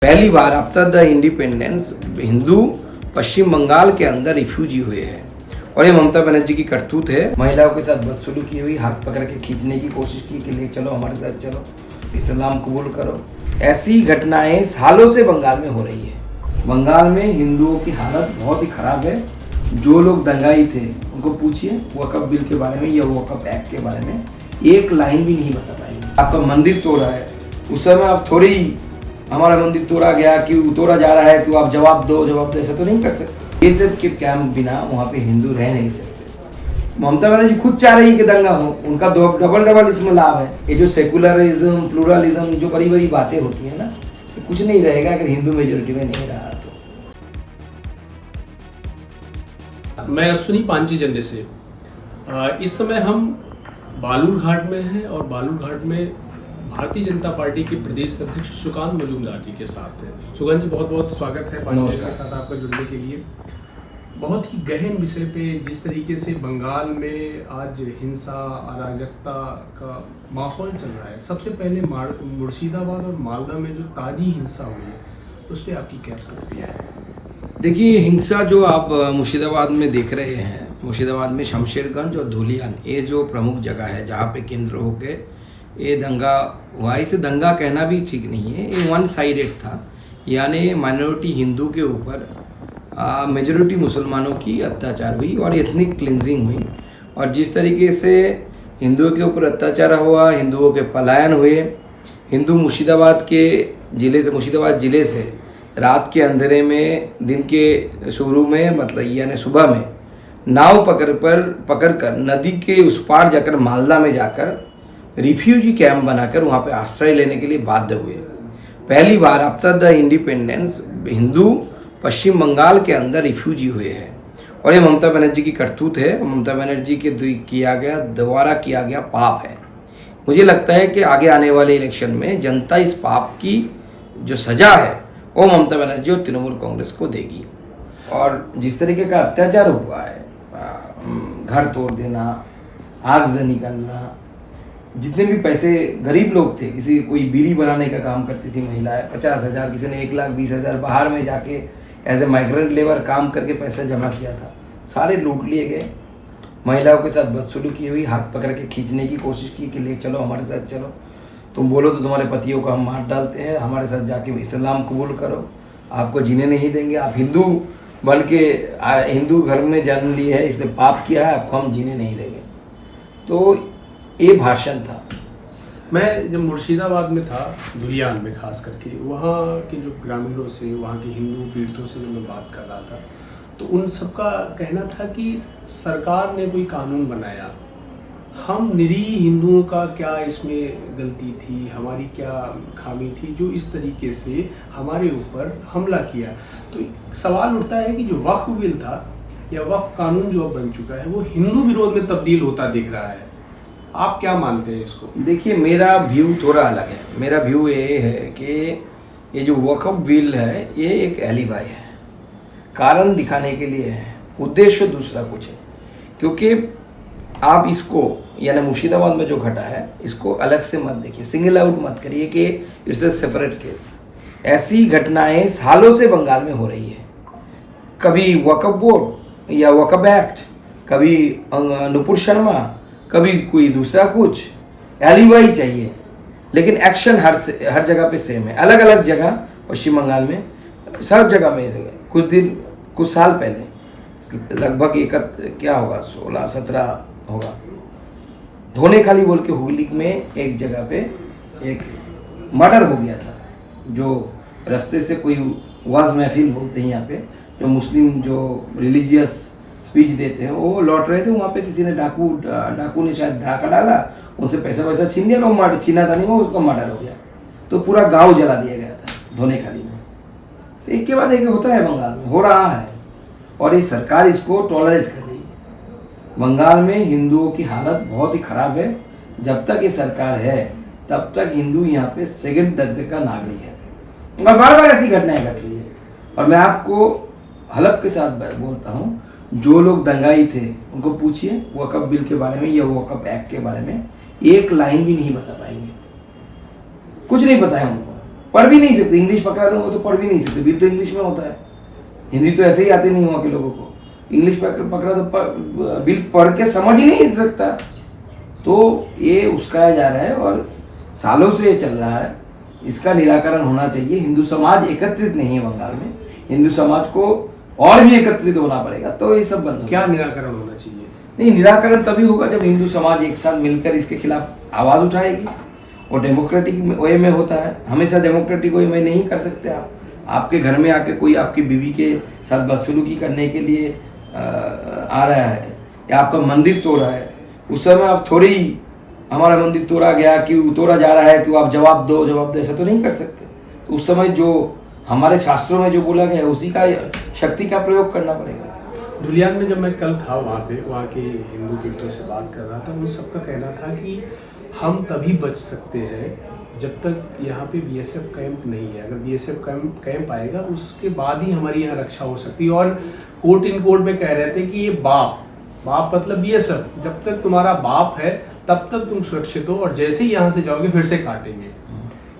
पहली बार after the independence Hindu पश्चिम बंगाल के अंदर रिफ्यूजी हुए हैं और ये ममता बनर्जी की करतूत है। महिलाओं के साथ बदसलूकी हुई, हाथ पकड़ के खींचने की कोशिश की कि ले चलो हमारे साथ चलो, इस्लाम कबूल करो। ऐसी घटनाएं सालों से बंगाल में हो रही है। बंगाल में हिंदुओं की हालत बहुत ही खराब है। जो लोग दंगाई थे उनको पूछिए वक़्फ़ बिल के बारे में या वक़्फ़ एक्ट के बारे में एक लाइन भी नहीं बता पाएंगे। आपका मंदिर तोड़ा है, उस समय आप थोड़ी हमारा मंदिर तोड़ा गया, क्यों तोड़ा जा रहा है, क्यों आप जवाब दो, ऐसा तो नहीं कर सकते। ये सब के कैंप बिना वहाँ पे हिंदू रह नहीं सकते। ममता बनर्जी खुद चाह रही है कि दंगा हो, उनका डबल इसमें लाभ है। ये जो सेकुलरिज्म, प्लूरलिज्म, जो बड़ी बड़ी बातें होती हैं ना, तो कुछ नहीं रहेगा अगर हिंदू मेजोरिटी में नहीं रहा तो। मैं अश्विनी पांची जंडे से इस समय हम बालूरघाट में हैं और बालूरघाट में भारतीय जनता पार्टी के प्रदेश अध्यक्ष सुकांत मजूमदार जी के साथ हैं। सुकांत जी, बहुत बहुत स्वागत है पांची के साथ आपका जुड़ने के लिए। बहुत ही गहन विषय पे, जिस तरीके से बंगाल में आज हिंसा, अराजकता का माहौल चल रहा है, सबसे पहले मुर्शिदाबाद और मालदा में जो ताजी हिंसा हुई है, उस पर आपकी क्या प्रतिक्रिया है? देखिए, हिंसा जो आप मुर्शिदाबाद में देख रहे हैं, मुर्शिदाबाद में शमशेरगंज और धुलियान, ये जो प्रमुख जगह है जहाँ पे केंद्र होके ये दंगा हुआ। इसे दंगा कहना भी ठीक नहीं है, ये वन साइडेड था। यानी माइनॉरिटी हिंदू के ऊपर मेजॉरिटी मुसलमानों की अत्याचार हुई और एथनिक क्लिनजिंग हुई। और जिस तरीके से हिंदुओं के ऊपर अत्याचार हुआ, हिंदुओं के पलायन हुए, हिंदू मुर्शिदाबाद ज़िले से रात के अंधेरे में, दिन के शुरू में, मतलब यानी सुबह में नाव पकड़कर नदी के उस पार जाकर मालदा में जाकर रिफ्यूजी कैंप बनाकर वहाँ पे आश्रय लेने के लिए बाध्य हुए। पहली बार आफ्टर द इंडिपेंडेंस हिंदू पश्चिम बंगाल के अंदर रिफ्यूजी हुए हैं और ये ममता बनर्जी की करतूत है। ममता बनर्जी के द्वारा किया गया पाप है। मुझे लगता है कि आगे आने वाले इलेक्शन में जनता इस पाप की जो सज़ा है वो ममता बनर्जी और तृणमूल कांग्रेस को देगी। और जिस तरीके का अत्याचार हुआ है, घर तोड़ देना, आगजनी करना, जितने भी पैसे गरीब लोग थे, किसी कोई बीड़ी बनाने का काम करती थी महिलाएं, 50,000, किसी ने 1,20,000 बाहर में जाके एज ए माइग्रेंट लेबर काम करके पैसा जमा किया था, सारे लूट लिए गए। महिलाओं के साथ बदसलूकी हुई, हाथ पकड़ के खींचने की कोशिश की कि ले चलो हमारे साथ चलो, तुम बोलो तो तुम्हारे पतियों को हम मार डालते हैं, हमारे साथ जाके इस्लाम कबूल करो, आपको जीने नहीं देंगे, आप हिंदू बन के हिंदू घर में जन्म लिए है, इसलिए पाप किया है, आपको हम जीने नहीं देंगे। तो ये भाषण था। मैं जब मुर्शिदाबाद में था, धुलियान में खास करके, वहाँ के जो ग्रामीणों से, वहाँ के हिंदू पीड़ितों से मैं बात कर रहा था, तो उन सबका कहना था कि सरकार ने कोई कानून बनाया, हम निरीह हिंदुओं का क्या इसमें गलती थी, हमारी क्या खामी थी जो इस तरीके से हमारे ऊपर हमला किया। तो सवाल उठता है कि जो वक्फ बिल था या वक्फ कानून जो अब बन चुका है, वो हिंदू विरोध में तब्दील होता दिख रहा है। आप क्या मानते हैं इसको? देखिए, मेरा व्यू थोड़ा अलग है। मेरा व्यू ये है कि ये जो वक्फ बिल है ये एक एलिबाई है, कारण दिखाने के लिए है, उद्देश्य दूसरा कुछ है। क्योंकि आप इसको, यानी मुर्शिदाबाद में जो घटा है, इसको अलग से मत देखिए, सिंगल आउट मत करिए कि इट्स ए सेपरेट केस। ऐसी घटनाएं सालों से बंगाल में हो रही है। कभी वक्फ बोर्ड या वक्फ एक्ट, कभी नुपुर शर्मा, कभी कोई दूसरा कुछ, एलिबाई चाहिए, लेकिन एक्शन हर जगह पे सेम है। अलग अलग जगह पश्चिम बंगाल में सब जगह में कुछ साल पहले, लगभग क्या होगा, 16-17 होगा, धोने खाली बोल के हुगली में एक जगह पे एक मर्डर हो गया था। जो रास्ते से कोई वाज महफिल बोलते हैं यहाँ पे, जो मुस्लिम जो रिलीजियस स्पीच देते हैं, वो लौट रहे थे, वहाँ पे किसी ने डाकू ने शायद धाका डाला, उनसे पैसा छीन लिया, वो छीना था नहीं, वो उसका मर्डर हो गया। तो पूरा गांव जला दिया गया था धोने खाली में। तो एक के बाद एक होता है, बंगाल में हो रहा है और ये सरकार इसको टॉलरेट कर रही है। बंगाल में हिंदुओं की हालत बहुत ही खराब है। जब तक ये सरकार है तब तक हिंदू यहाँ पे सेकंड दर्जे का नागरिक है और बार बार ऐसी घटनाएं घट रही है। और मैं आपको हलफ के साथ बोलता हूँ, जो लोग दंगाई थे उनको पूछिए वक़्फ़ बिल के बारे में या वक़्फ़ एक्ट के बारे में एक लाइन भी नहीं बता पाएंगे, कुछ नहीं पता है उनको। पढ़ भी नहीं सकते, इंग्लिश पकड़ा दूंगा तो पढ़ भी नहीं सकते, बिल तो इंग्लिश में होता है, हिंदी तो ऐसे ही आती नहीं वहाँ के लोगों को, इंग्लिश पकड़ा तो बिल पढ़ के समझ ही नहीं सकता। तो ये उस्काया जा रहा है और सालों से ये चल रहा है, इसका निराकरण होना चाहिए। हिंदू समाज एकत्रित नहीं है बंगाल में, हिंदू समाज को और भी एकत्रित होना पड़ेगा, तो ये सब बंद। क्या निराकरण होना चाहिए? नहीं, निराकरण तभी होगा जब हिंदू समाज एक साथ मिलकर इसके खिलाफ आवाज़ उठाएगी, और डेमोक्रेटिक वे में होता है। हमेशा डेमोक्रेटिक वे में नहीं कर सकते आप। आपके घर में आके कोई आपकी बीवी के साथ बदसलूकी करने के लिए आ रहा है या आपका मंदिर तोड़ रहा है, उस समय आप थोड़ी हमारा मंदिर तोड़ा गया, क्यों तोड़ा जा रहा है, क्यों आप जवाब दो, ऐसा तो नहीं कर सकते। तो उस समय जो हमारे शास्त्रों में जो बोला गया है उसी का शक्ति का प्रयोग करना पड़ेगा। धुलियान में जब मैं कल था वहाँ के हिंदू तीर्थों से बात कर रहा था, उन सबका कहना था कि हम तभी बच सकते हैं जब तक यहाँ पे बीएसएफ कैंप नहीं है। अगर बीएसएफ कैंप आएगा उसके बाद ही हमारी यहाँ रक्षा हो सकती है। और कोर्ट इन कोर्ट में कह रहे थे कि ये बाप मतलब बीएसएफ, जब तक तुम्हारा बाप है तब तक तुम सुरक्षित हो, और जैसे ही यहाँ से जाओगे फिर से काटेंगे।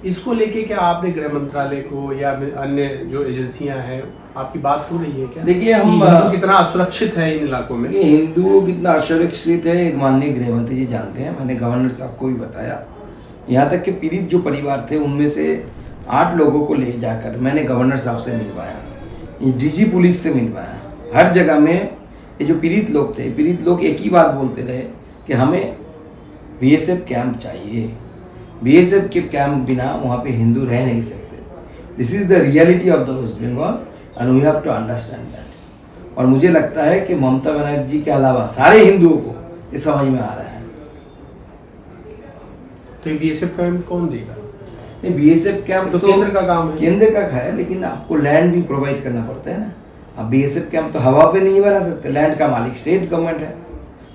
इसको लेके क्या आपने गृह मंत्रालय को या अन्य जो एजेंसियां हैं, आपकी बात हो रही है क्या? देखिए, हम हिंदू कितना असुरक्षित है इन इलाकों में। हिंदू कितना असुरक्षित है एक माननीय गृह मंत्री जी जानते हैं, मैंने गवर्नर साहब को भी बताया। यहाँ तक कि पीड़ित जो परिवार थे उनमें से 8 लोगों को ले जाकर मैंने गवर्नर साहब से मिलवाया, डीजी पुलिस से मिलवाया। हर जगह में ये जो पीड़ित लोग थे, पीड़ित लोग एक ही बात बोलते रहे कि हमें बीएसएफ कैंप चाहिए, बीएसएफ के कैंप बिना वहाँ पे हिंदू रह नहीं सकते। This is the reality of the West Bengal and we have to understand that. और मुझे लगता है कि ममता बनर्जी के अलावा सारे हिंदुओं को ये समझ में आ रहा है। तो ये बीएसएफ कैंप कौन देगा? नहीं, बीएसएफ कैंप तो केंद्र का काम है, केंद्र का है, लेकिन आपको लैंड भी प्रोवाइड करना पड़ता है ना। अब बीएसएफ कैंप तो हवा पे नहीं बना सकते, लैंड का मालिक स्टेट गवर्नमेंट है।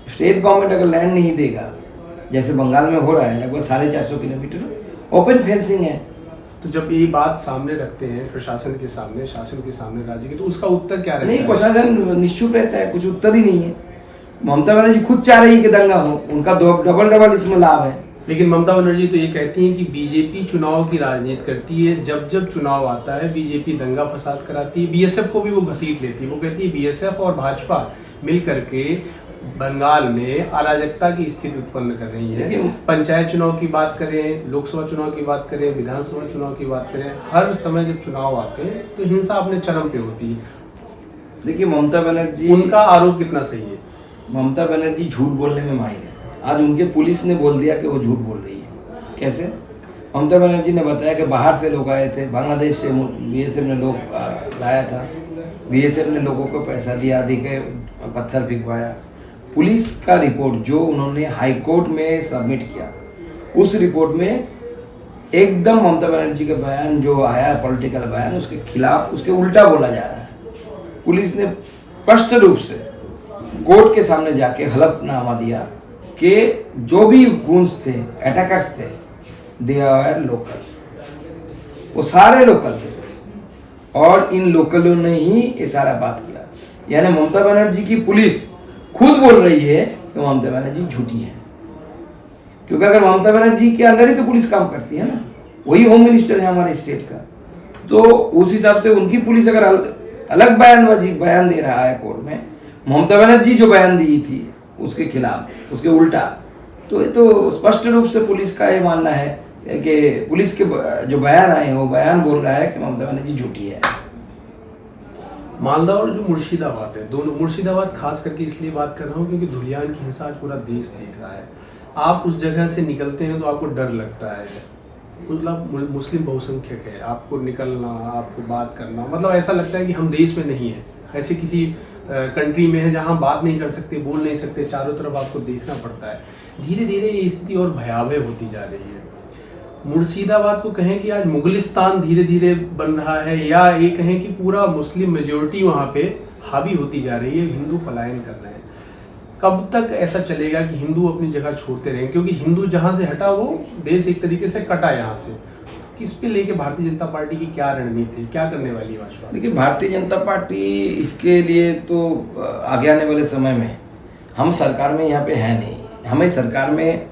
स्टेट गवर्नमेंट अगर लैंड नहीं देगा, जैसे बंगाल में हो रहा है, लगभग 450 किलोमीटर ओपन फेंसिंग है। तो जब ये बात सामने रखते हैं प्रशासन के सामने, शासन के सामने, राज्य के, तो उसका उत्तर क्या रहता है? नहीं, प्रशासन निश्चुप रहता है, कुछ उत्तर ही नहीं है। ममता बनर्जी खुद चाह रही है कि दंगा हो, उनका डबल इसमें लाभ है। लेकिन ममता बनर्जी तो ये कहती हैं कि बीजेपी चुनाव की राजनीति करती है, जब जब चुनाव आता है बीजेपी दंगा फसाद कराती है, बीएसएफ को भी वो घसीट लेती है। वो कहती है बीएसएफ और भाजपा मिल करके बंगाल में अराजकता की स्थिति उत्पन्न कर रही है। पंचायत चुनाव की बात करें, लोकसभा चुनाव की बात करें, विधानसभा चुनाव की बात करें, हर समय जब चुनाव आते हैं तो हिंसा अपने चरम पे होती है। देखिए, ममता बनर्जी, उनका आरोप कितना सही है? ममता बनर्जी झूठ बोलने में माहिर है। आज उनके पुलिस ने बोल दिया कि वो झूठ बोल रही है। कैसे? ममता बनर्जी ने बताया कि बाहर से लोग आए थे, बांग्लादेश से बीएसएफ ने लोग लाया था, बीएसएफ ने लोगों को पैसा दिया, आदि के पत्थर फिकवाया। पुलिस का रिपोर्ट जो उन्होंने हाई कोर्ट में सबमिट किया, उस रिपोर्ट में एकदम ममता बनर्जी का बयान जो आया, पॉलिटिकल बयान, उसके खिलाफ, उसके उल्टा बोला जा रहा है। पुलिस ने स्पष्ट रूप से कोर्ट के सामने जाके हलफनामा दिया कि जो भी गुंस थे, अटैकर्स थे, दे आर लोकल, वो सारे लोकल थे, और इन लोकलों ने ही ये सारा बात किया। यानी ममता बनर्जी की पुलिस खुद बोल रही है कि ममता बनर्जी झूठी है, क्योंकि अगर ममता बनर्जी के अंदर ही तो पुलिस काम करती है ना, वही होम मिनिस्टर है हमारे स्टेट का, तो उस हिसाब से उनकी पुलिस अगर अलग बयान दे रहा है कोर्ट में, ममता बनर्जी जो बयान दी थी उसके खिलाफ, उसके उल्टा, तो ये तो स्पष्ट रूप से पुलिस का ये मानना है कि पुलिस के जो बयान आए हैं वो बयान बोल रहा है कि ममता बनर्जी झूठी है। मालदा और जो मुर्शिदाबाद है, दोनों, मुर्शिदाबाद खास करके इसलिए बात कर रहा हूँ क्योंकि धुलियान की हिंसा आज पूरा देश देख रहा है। आप उस जगह से निकलते हैं तो आपको डर लगता है, मतलब मुस्लिम बहुसंख्यक है, आपको निकलना, आपको बात करना, मतलब ऐसा लगता है कि हम देश में नहीं है, ऐसे किसी कंट्री में है जहाँ बात नहीं कर सकते, बोल नहीं सकते, चारों तरफ आपको देखना पड़ता है। धीरे धीरे ये स्थिति और भयावह होती जा रही है। मुर्शिदाबाद को कहें कि आज मुगलिस्तान धीरे धीरे बन रहा है, या ये कहें कि पूरा मुस्लिम मेजोरिटी वहाँ पे हावी होती जा रही है, हिंदू पलायन कर रहे हैं। कब तक ऐसा चलेगा कि हिंदू अपनी जगह छोड़ते रहें? क्योंकि हिंदू जहाँ से हटा वो देश एक तरीके से कटा यहाँ से। किस पे लेके भारतीय जनता पार्टी की क्या रणनीति, क्या करने वाली है भाजपा? देखिए, भारतीय जनता पार्टी इसके लिए तो आगे आने वाले समय में, हम सरकार में यहाँ पे है नहीं, हमें सरकार में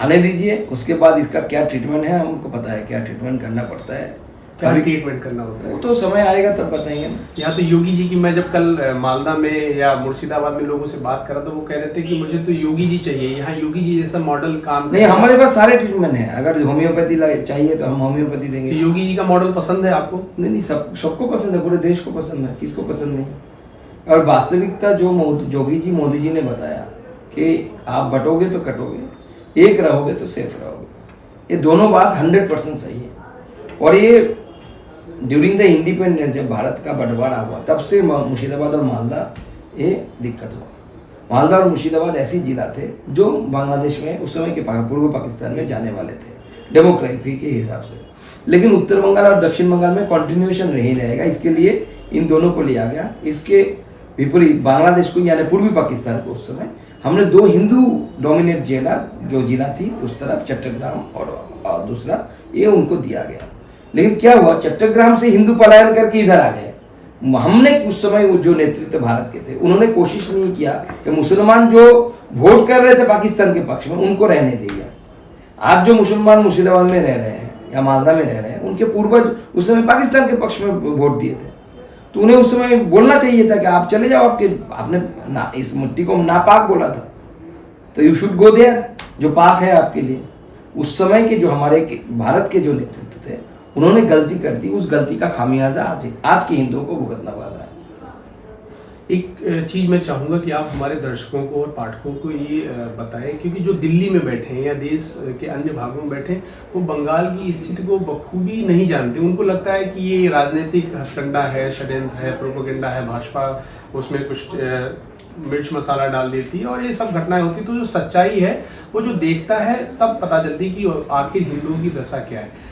आने दीजिए, उसके बाद इसका क्या ट्रीटमेंट है हमको पता है, क्या ट्रीटमेंट करना पड़ता है। क्या ट्रीटमेंट करना होता है? वो तो समय आएगा तब बताएंगे ना। यहाँ तो योगी जी की, मैं जब कल मालदा में या मुर्शिदाबाद में लोगों से बात करा तो वो कह रहे थे कि मुझे तो योगी जी चाहिए, यहाँ योगी जी जैसा मॉडल काम नहीं, हमारे पास सारे ट्रीटमेंट है। अगर होम्योपैथी चाहिए तो हम होम्योपैथी देंगे। तो योगी जी का मॉडल पसंद है आपको? नहीं, सबको पसंद है, पूरे देश को पसंद है, किसको पसंद नहीं। और वास्तविकता जो योगी जी मोदी जी ने बताया कि आप बटोगे तो कटोगे, एक रहोगे तो सेफ रहोगे, ये दोनों बात 100% सही है। और ये ड्यूरिंग द इंडिपेंडेंस, जब भारत का बंटवारा हुआ तब से मुर्शिदाबाद और मालदा ये दिक्कत हुआ। मालदा और मुर्शिदाबाद ऐसे जिला थे जो बांग्लादेश में उस समय के पूर्व पाकिस्तान में जाने वाले थे डेमोग्राफी के हिसाब से। लेकिन उत्तर बंगाल और दक्षिण बंगाल में कॉन्टिन्यूएशन नहीं रहेगा, इसके लिए इन दोनों को लिया गया। इसके विपरीत बांग्लादेश को, यानी पूर्वी पाकिस्तान को, उस समय हमने 2 हिंदू डोमिनेट जिला थी उस तरफ, चट्टग्राम और दूसरा, ये उनको दिया गया। लेकिन क्या हुआ, चट्टग्राम से हिंदू पलायन करके इधर आ गए। हमने उस समय जो नेतृत्व भारत के थे उन्होंने कोशिश नहीं किया कि मुसलमान जो वोट कर रहे थे पाकिस्तान के पक्ष में उनको रहने दिया। आज जो मुसलमान मुर्शिदाबाद में रह रहे हैं या मालदा में रह रहे हैं, उनके पूर्वज उस समय पाकिस्तान के पक्ष में वोट दिए थे, तो उन्हें उस समय बोलना चाहिए था कि आप चले जाओ, आपने ना इस मिट्टी को नापाक बोला था, तो यू शुड गो देयर, जो पाक है आपके लिए। उस समय के जो हमारे भारत के जो नेतृत्व थे उन्होंने गलती कर दी, उस गलती का खामियाजा आज के हिंदुओं को भुगतना पड़ रहा है। एक चीज़ मैं चाहूँगा कि आप हमारे दर्शकों को और पाठकों को ये बताएं, क्योंकि जो दिल्ली में बैठे हैं या देश के अन्य भागों में बैठे हैं वो बंगाल की स्थिति को बखूबी नहीं जानते। उनको लगता है कि ये राजनीतिक हथकंडा है, षड्यंत्र है, प्रोपेगेंडा है, भाजपा उसमें कुछ मिर्च मसाला डाल देती है और ये सब घटनाएं होती। तो जो सच्चाई है वो जो देखता है तब पता चलती कि आखिर हिंदुओं की दशा क्या है।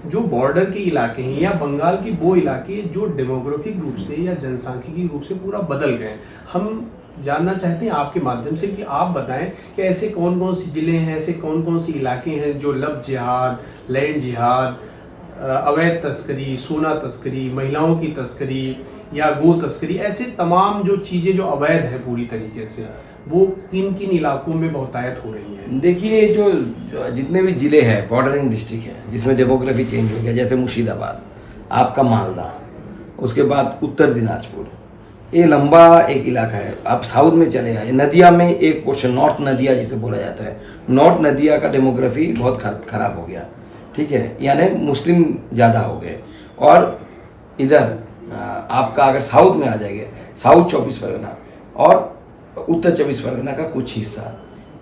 जो बॉर्डर के इलाके हैं या बंगाल की वो इलाके जो डेमोग्राफिक रूप से या जनसांख्यिकी रूप से पूरा बदल गए हैं, हम जानना चाहते हैं आपके माध्यम से कि आप बताएं कि ऐसे कौन कौन से ज़िले हैं, ऐसे कौन कौन से इलाके हैं जो लव जिहाद, लैंड जिहाद, अवैध तस्करी, सोना तस्करी, महिलाओं की तस्करी या गो तस्करी, ऐसे तमाम जो चीज़ें जो अवैध हैं पूरी तरीके से, वो किन किन इलाकों में बहुतायत हो रही हैं? देखिए, जो जितने भी ज़िले हैं, बॉर्डरिंग डिस्ट्रिक्ट है जिसमें डेमोग्राफी चेंज हो गया, जैसे मुर्शिदाबाद, आपका मालदा, उसके बाद उत्तर दिनाजपुर, ये लंबा एक इलाका है। आप साउथ में चले आए, नदिया में एक पोर्शन, नॉर्थ नदिया जिसे बोला जाता है, नॉर्थ नदिया का डेमोग्राफी बहुत खराब हो गया, ठीक है, यानी मुस्लिम ज़्यादा हो गए। और इधर आपका अगर साउथ में आ जाएंगे, साउथ 24 परगना और उत्तर 24 परगना का कुछ हिस्सा,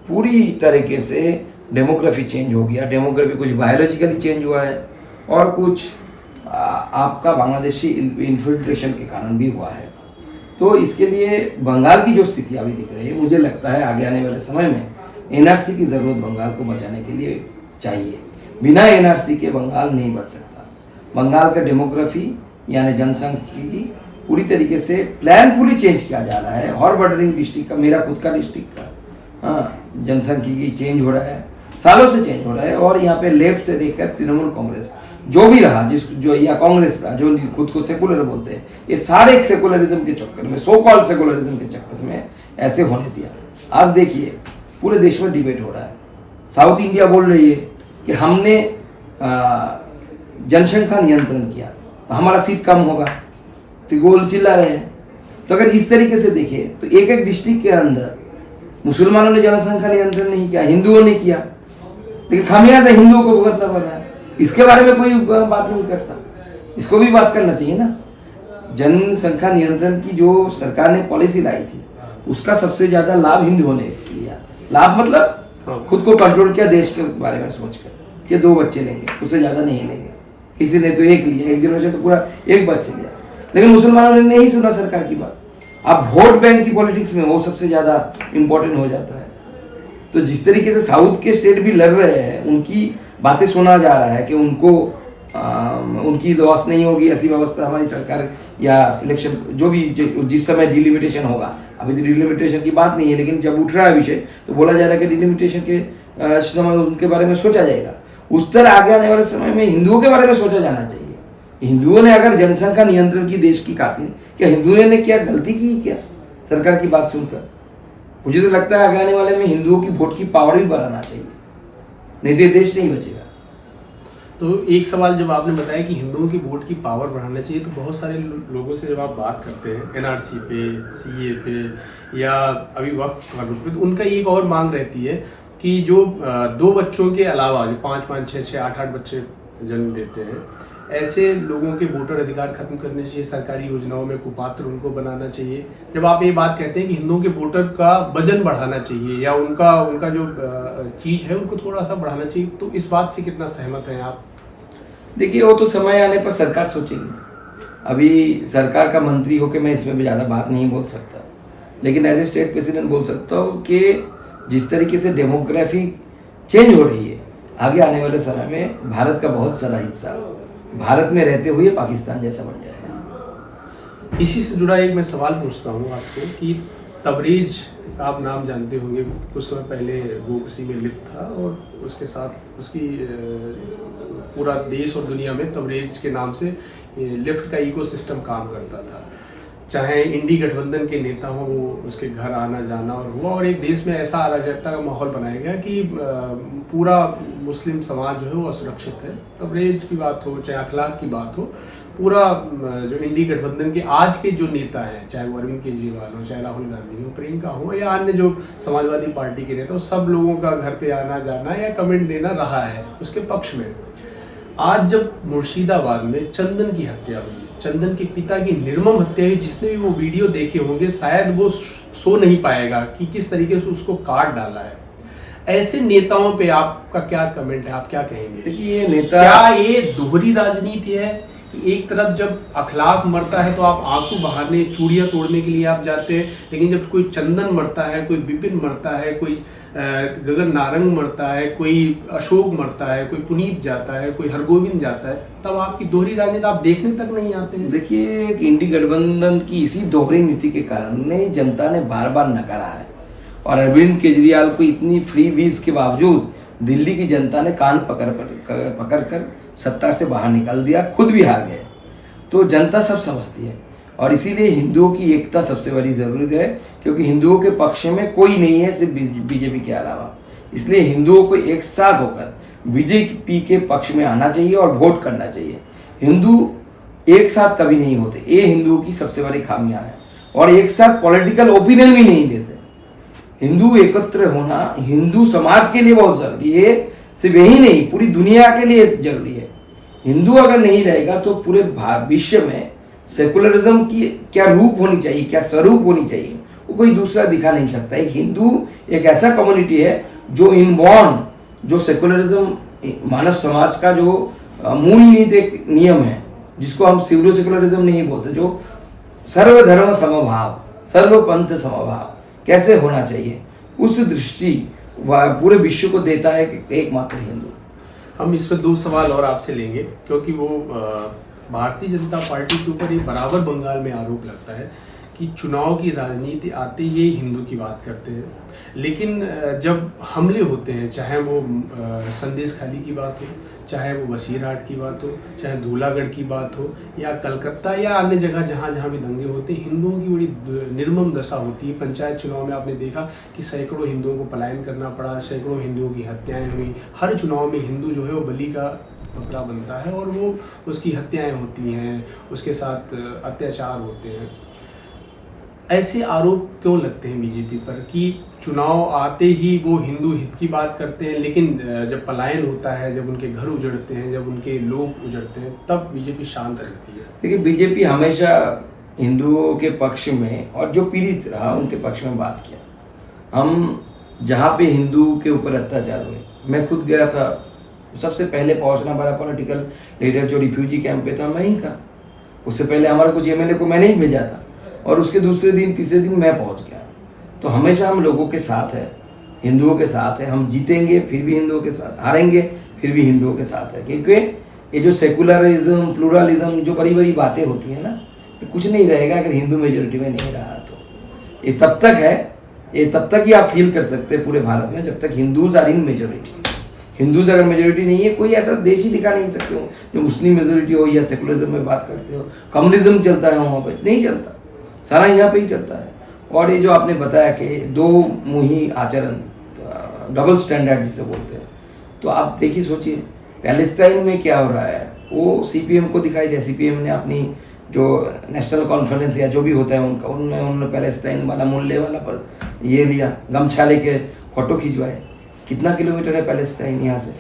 पूरी तरीके से डेमोग्राफी चेंज हो गया। डेमोग्राफी कुछ बायोलॉजिकली चेंज हुआ है और कुछ आपका बांग्लादेशी इन्फिल्ट्रेशन के कारण भी हुआ है। तो इसके लिए बंगाल की जो स्थिति अभी दिख रही है, मुझे लगता है आगे आने वाले समय में एनआरसी की ज़रूरत बंगाल को बचाने के लिए चाहिए। बिना एनआरसी के बंगाल नहीं बच सकता। बंगाल का डेमोग्राफी यानी जनसंख्यिकी पूरी तरीके से प्लानफुली चेंज किया जा रहा है। हर बॉर्डरिंग डिस्ट्रिक्ट का, मेरा खुद का डिस्ट्रिक्ट का, जनसंख्यिकी चेंज हो रहा है, सालों से चेंज हो रहा है। और यहाँ पे लेफ्ट से देखकर तृणमूल कांग्रेस जो भी रहा, या कांग्रेस का जो खुद को सेकुलर बोलते हैं, ये सारे सेकुलरिज्म के चक्कर में, सो कॉल्ड सेकुलरिज्म के चक्कर में ऐसे होने दिया। आज देखिए पूरे देश में डिबेट हो रहा है। साउथ इंडिया बोल रही है कि हमने जनसंख्या नियंत्रण किया तो हमारा सीट कम होगा, तो गोल चिल्ला रहे हैं। तो अगर इस तरीके से देखें तो एक एक डिस्ट्रिक्ट के अंदर मुसलमानों ने जनसंख्या नियंत्रण नहीं किया, हिंदुओं ने किया, लेकिन खामियाजा हिंदुओं को भुगतना पड़ रहा है। इसके बारे में कोई बात नहीं करता, इसको भी बात करना चाहिए ना। जनसंख्या नियंत्रण की जो सरकार ने पॉलिसी लाई थी उसका सबसे ज़्यादा लाभ हिंदुओं ने लिया। लाभ मतलब खुद को कंट्रोल किया देश के बारे में सोचकर कि 2 बच्चे लेंगे, उससे ज़्यादा नहीं लेंगे। किसी ने तो 1 लिया, एक जनरेशन तो पूरा 1 बच्चे लिया, लेकिन मुसलमानों ने नहीं सुना सरकार की बात। अब वोट बैंक की पॉलिटिक्स में वो सबसे ज़्यादा इम्पोर्टेंट हो जाता है। तो जिस तरीके से साउथ के स्टेट भी लड़ रहे हैं, उनकी बातें सुना जा रहा है कि उनको उनकी लॉस नहीं होगी, ऐसी व्यवस्था हमारी सरकार या इलेक्शन जो भी जिस समय डिलिमिटेशन होगा, अभी तो डिलिमिटेशन की बात नहीं है, लेकिन जब उठ रहा है विषय तो बोला जा रहा है कि डिलिमिटेशन के समय उनके बारे में सोचा जाएगा। उस तरह आगे आने वाले समय में हिंदुओं के बारे में सोचा जाना चाहिए। हिंदुओं ने अगर जनसंख्या नियंत्रण की देश की खातिर, क्या हिंदुओं ने क्या गलती की क्या सरकार की बात सुनकर? मुझे तो लगता है आगे आने वाले में हिंदुओं की वोट की पावर भी बढ़ाना चाहिए, नहीं तो देश नहीं बचेगा। तो एक सवाल जब आपने बताया कि हिंदुओं की वोट की पावर बढ़ाना चाहिए, तो बहुत सारे लोगों से जब आप बात करते हैं एनआरसी पे, सीए पे या अभी वक्फ कानून पे, तो उनका एक और मांग रहती है कि जो 2 बच्चों के अलावा जो 5-5, 6-6, 8-8 बच्चे जन्म देते हैं, ऐसे लोगों के वोटर अधिकार खत्म करने चाहिए, सरकारी योजनाओं में कुपात्र उनको बनाना चाहिए। जब आप ये बात कहते हैं कि हिंदुओं के वोटर का वजन बढ़ाना चाहिए या उनका जो चीज़ है उनको थोड़ा सा बढ़ाना चाहिए, तो इस बात से कितना सहमत हैं आप? देखिए, वो तो समय आने पर सरकार सोचेगी। अभी सरकार का मंत्री होकर मैं इसमें भी ज़्यादा बात नहीं बोल सकता, लेकिन एज ए स्टेट प्रेसिडेंट बोल सकता हूँ कि जिस तरीके से डेमोग्राफी चेंज हो रही है, आगे आने वाले समय में भारत का बहुत सारा हिस्सा भारत में रहते हुए पाकिस्तान जैसा बन जाएगा। इसी से जुड़ा एक मैं सवाल पूछता हूँ आपसे कि तबरेज का आप नाम जानते होंगे, कुछ समय पहले वो किसी में लिप्त था और उसके साथ उसकी पूरा देश और दुनिया में तबरेज के नाम से लिफ्ट का इकोसिस्टम काम करता था। चाहे इंडी गठबंधन के नेता हों, वो उसके घर आना जाना और हुआ, और एक देश में ऐसा अराजकता का माहौल बनाया गया कि पूरा मुस्लिम समाज जो है वो असुरक्षित है। तबरेज की बात हो, चाहे अखलाक की बात हो, पूरा जो इंडी गठबंधन के आज के जो नेता हैं, चाहे वो अरविंद केजरीवाल हो, चाहे राहुल गांधी हो, प्रियंका हो या अन्य जो समाजवादी पार्टी के नेता हो, सब लोगों का घर पे आना जाना या कमेंट देना रहा है उसके पक्ष में। आज जब मुर्शिदाबाद में चंदन की हत्या हुई, चंदन के पिता की निर्मम हत्या हुई, जिसने भी वो वीडियो देखे होंगे शायद वो सो नहीं पाएगा कि किस तरीके से उसको काट डाला है। ऐसे नेताओं पे आपका क्या कमेंट है, आप क्या कहेंगे? देखिए, ये नेता, क्या ये दोहरी राजनीति है कि एक तरफ जब अखलाक मरता है तो आप आंसू बहाने, चूड़ियां तोड़ने के लिए आप जाते हैं, लेकिन जब कोई चंदन मरता है, कोई विपिन मरता है, कोई गगन नारंग मरता है, कोई अशोक मरता है, कोई पुनीत जाता है, कोई हरगोविंद जाता है, तब आपकी दोहरी राजनीति आप देखने तक नहीं आते हैं? देखिए, इंडी गठबंधन की इसी दोहरी नीति के कारण जनता ने बार बार नकारा है, और अरविंद केजरीवाल को इतनी फ्री वीज के बावजूद दिल्ली की जनता ने कान पकड़ कर सत्ता से बाहर निकाल दिया, खुद भी हार गए। तो जनता सब समझती है, और इसीलिए हिंदुओं की एकता सबसे बड़ी ज़रूरत है, क्योंकि हिंदुओं के पक्ष में कोई नहीं है सिर्फ बीजेपी के अलावा। इसलिए हिंदुओं को एक साथ होकर बीजेपी के पक्ष में आना चाहिए और वोट करना चाहिए। हिंदू एक साथ कभी नहीं होते, ये हिंदुओं की सबसे बड़ी खामियां है, और एक साथ पॉलिटिकल ओपिनियन भी नहीं देते। हिंदू एकत्र होना हिंदू समाज के लिए बहुत जरूरी है, सिर्फ यही नहीं, पूरी दुनिया के लिए जरूरी है। हिंदू अगर नहीं रहेगा तो पूरे विश्व में सेकुलरिज्म की क्या रूप होनी चाहिए, क्या स्वरूप होनी चाहिए, वो कोई दूसरा दिखा नहीं सकता। एक हिंदू एक ऐसा कम्युनिटी है जो इनबॉर्न, जो सेकुलरिज्म मानव समाज का जो मूल नीति एक नियम है, जिसको हम सिविलो सेकुलरिज्म नहीं बोलते, जो सर्वधर्म समभाव, सर्वपंथ समभाव कैसे होना चाहिए, उस दृष्टि पूरे विश्व को देता है एकमात्र हिंदू। हम इसमें 2 सवाल और आपसे लेंगे, क्योंकि वो भारतीय जनता पार्टी के ऊपर ये बराबर बंगाल में आरोप लगता है कि चुनाव की राजनीति आते ही हिंदू की बात करते हैं, लेकिन जब हमले होते हैं, चाहे वो संदेश खाली की बात हो, चाहे वो वसीरहाट की बात हो, चाहे धूलागढ़ की बात हो, या कलकत्ता या अन्य जगह जहाँ जहाँ भी दंगे होते हैं, हिंदुओं की बड़ी निर्मम दशा होती है। पंचायत चुनाव में आपने देखा कि सैकड़ों हिंदुओं को पलायन करना पड़ा, सैकड़ों हिंदुओं की हत्याएं हुई। हर चुनाव में हिंदू जो है वो बलि का बकरा बनता है और वो उसकी हत्याएं होती हैं, उसके साथ अत्याचार होते हैं। ऐसे आरोप क्यों लगते हैं बीजेपी पर कि चुनाव आते ही वो हिंदू हित की बात करते हैं, लेकिन जब पलायन होता है, जब उनके घर उजड़ते हैं, जब उनके लोग उजड़ते हैं, तब बीजेपी शांत रहती है? देखिए, बीजेपी हमेशा हिंदुओं के पक्ष में और जो पीड़ित रहा उनके पक्ष में बात किया। हम जहाँ पे हिंदू के ऊपर अत्याचार हुए, मैं खुद गया था, सबसे पहले पहुँचना बड़ा पॉलिटिकल लीडर जो रिफ्यूजी कैंप पे था मैं ही था। उससे पहले हमारे कुछ एमएलए को मैंने ही भेजा था, और उसके दूसरे दिन तीसरे दिन मैं पहुंच गया। तो हमेशा हम लोगों के साथ है, हिंदुओं के साथ है। हम जीतेंगे फिर भी हिंदुओं के साथ, हारेंगे फिर भी हिंदुओं के साथ है, क्योंकि ये जो सेकुलरिज्म, प्लूरलिज्म, जो बड़ी बड़ी बातें होती हैं ना, ये कुछ नहीं रहेगा अगर हिंदू मेजोरिटी में नहीं रहा। तो ये तब तक है, ये तब तक ही आप फील कर सकते हैं पूरे भारत में, जब तक Hindus are in majority. Hindus अगर मेजोरिटी नहीं है, कोई ऐसा देश ही दिखा नहीं सकते हो जो मुस्लिम मेजोरिटी हो या सेकुलरिज्म में बात करते हो। कम्युनिज्म चलता है वहाँ पर, नहीं चलता, सारा यहाँ पे ही चलता है। और ये जो आपने बताया कि 2 मुही आचरण, डबल स्टैंडर्ड जिसे बोलते हैं, तो आप देखिए, सोचिए, पैलेस्टाइन में क्या हो रहा है वो सीपीएम को दिखाई दिया। सीपीएम ने अपनी जो नेशनल कॉन्फ्रेंस या जो भी होता है उनका, उनमें उन्होंने पैलेस्टाइन वाला मूल्य वाला पर ये लिया, गमछा लेके फोटो खिंचवाए। कितना किलोमीटर है पैलेस्टाइन यहाँ से?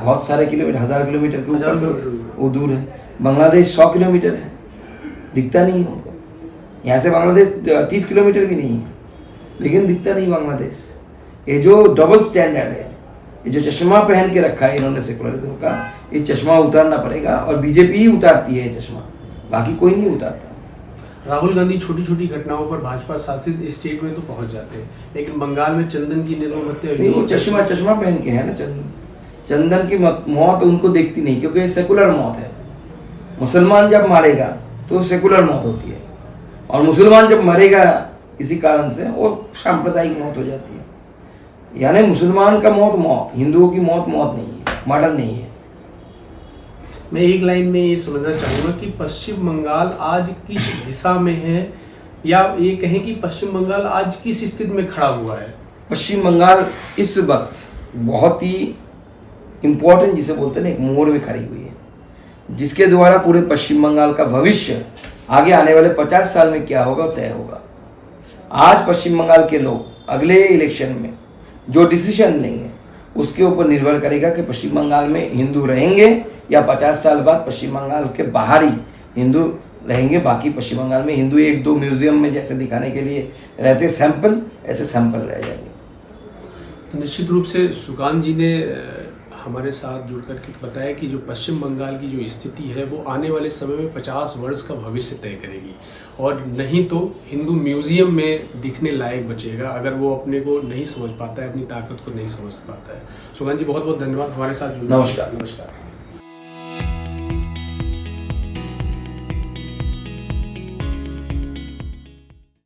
बहुत सारे किलोमीटर, 1000 किलोमीटर के ऊपर वो दूर है। बांग्लादेश 100 किलोमीटर है, दिखता नहीं है उनको। यहाँ से बांग्लादेश 30 किलोमीटर भी नहीं है, लेकिन दिखता नहीं बांग्लादेश। ये जो डबल स्टैंडर्ड है, ये जो चश्मा पहन के रखा है इन्होंने सेकुलरिज्म का, ये चश्मा उतारना पड़ेगा। और बीजेपी ही उतारती है ये चश्मा, बाकी कोई नहीं उतारता। राहुल गांधी छोटी छोटी घटनाओं पर भाजपा शासित स्टेट में तो पहुंच जाते हैं, लेकिन बंगाल में चंदन की निर्मम हत्या हुई। वो चश्मा पहन के है ना। चंदन की मौत उनको देखती नहीं, क्योंकि सेकुलर मौत है। मुसलमान जब मारेगा तो सेकुलर मौत होती है, और मुसलमान जब मरेगा किसी कारण से वो सांप्रदायिक मौत हो जाती है। यानी मुसलमान का मौत, हिंदुओं की मौत नहीं है, मर्डर नहीं है। मैं एक लाइन में ये समझना चाहूँगा कि पश्चिम बंगाल आज किस दिशा में है, या ये कहें कि पश्चिम बंगाल आज किस स्थिति में खड़ा हुआ है? पश्चिम बंगाल इस वक्त बहुत ही इम्पोर्टेंट, जिसे बोलते हैं ना, एक मोड़ में खड़ी हुई है, जिसके द्वारा पूरे पश्चिम बंगाल का भविष्य आगे आने वाले 50 साल में क्या होगा तय होगा। आज पश्चिम बंगाल के लोग अगले इलेक्शन में जो डिसीजन लेंगे उसके ऊपर निर्भर करेगा कि पश्चिम बंगाल में हिंदू रहेंगे या 50 साल बाद पश्चिम बंगाल के बाहर ही हिंदू रहेंगे। बाकी पश्चिम बंगाल में हिंदू 1-2 म्यूजियम में जैसे दिखाने के लिए रहते सैंपल, ऐसे सैंपल रह जाएंगे। तो निश्चित रूप से सुकांत जी ने हमारे साथ जुड़ करके बताया कि जो पश्चिम बंगाल की जो स्थिति है वो आने वाले समय में 50 वर्ष का भविष्य तय करेगी, और नहीं तो हिंदू म्यूजियम में दिखने लायक बचेगा अगर वो अपने को नहीं समझ पाता है, अपनी ताकत को नहीं समझ पाता है। सुकांत जी बहुत बहुत धन्यवाद हमारे साथ जुड़ने। नमस्कार। नमस्कार।